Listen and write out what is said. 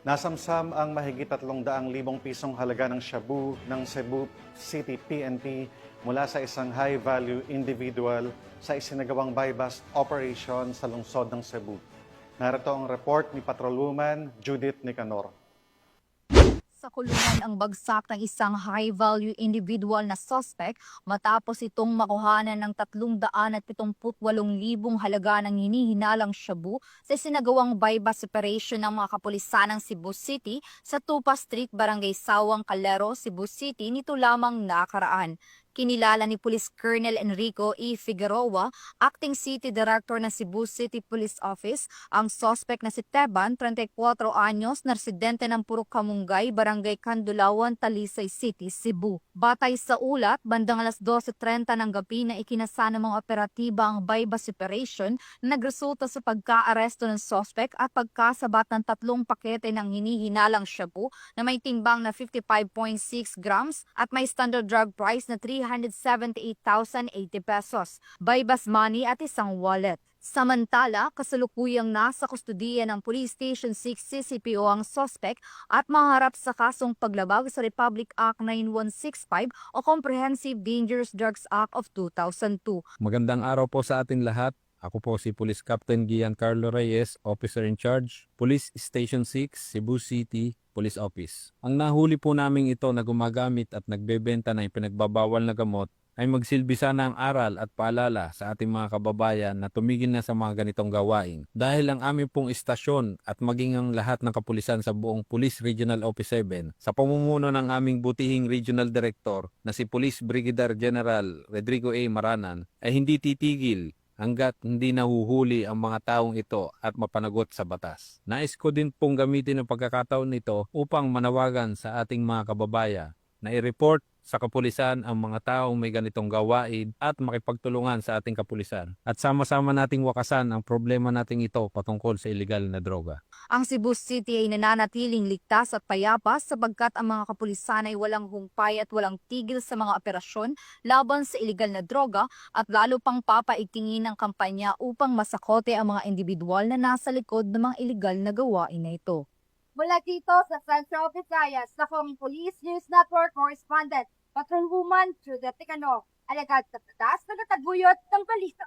Nasamsam ang mahigit 300,000 pisong halaga ng shabu ng Cebu City PNP mula sa isang high-value individual sa isinagawang buy-bust operation sa lungsod ng Cebu. Narito ang report ni Patrolwoman Judith Nicanor. Sa kulungan ang bagsak ng isang high-value individual na suspect matapos itong makuhanan ng 378,000 halaga ng hinihinalang shabu sa sinagawang buy-bust operation ng mga kapulisan ng Cebu City sa Tupa Street, Barangay Sawang, Calero, Cebu City nito lamang nakaraan. Kinilala ni Police Colonel Enrico E. Figueroa, Acting City Director ng Cebu City Police Office, ang suspect na si Teban, 34 anyos, na residente ng Purok Kamungay, Barangay Kandulawan, Talisay City, Cebu. Batay sa ulat, bandang alas 12:30 ng gabi na ikinasa ng mga operatiba ang buy-bust operation na nagresulta sa pagka-aresto ng suspect at pagkasabat ng 3 pakete ng hinihinalang shabu na may timbang na 55.6 grams at may standard drug price na 378,080 pesos, buy-bust money at isang wallet. Samantala, kasalukuyang nasa kustudiya ng Police Station 6 CCPO ang suspect at maharap sa kasong paglabag sa Republic Act 9165 o Comprehensive Dangerous Drugs Act of 2002. Magandang araw po sa atin lahat. Ako po si Police Captain Giancarlo Reyes, Officer in Charge, Police Station 6, Cebu City Police Office. Ang nahuli po namin ito na gumagamit at nagbebenta ng pinagbabawal na gamot ay magsilbi sana ang aral at paalala sa ating mga kababayan na tumigil na sa mga ganitong gawain. Dahil ang aming pong istasyon at maging ang lahat ng kapulisan sa buong Police Regional Office 7 sa pamumuno ng aming butihing Regional Director na si Police Brigadier General Rodrigo A. Maranan ay hindi titigil hanggat hindi nahuhuli ang mga taong ito at mapanagot sa batas. Nais ko din pong gamitin ang pagkakataon nito upang manawagan sa ating mga kababayan na i-report sa kapulisan ang mga taong may ganitong gawain at makipagtulungan sa ating kapulisan. At sama-sama nating wakasan ang problema nating ito patungkol sa iligal na droga. Ang Cebu City ay nananatiling ligtas at payapa sapagkat ang mga kapulisan ay walang humpay at walang tigil sa mga operasyon laban sa iligal na droga at lalo pang papaigtingin ang kampanya upang masakote ang mga individual na nasa likod ng mga iligal na gawain na ito. Mula dito sa Central Visayas, akong Police News Network Correspondent, Patrolwoman Judith Nicanor, alagad sa patas na nataguyod ng balita.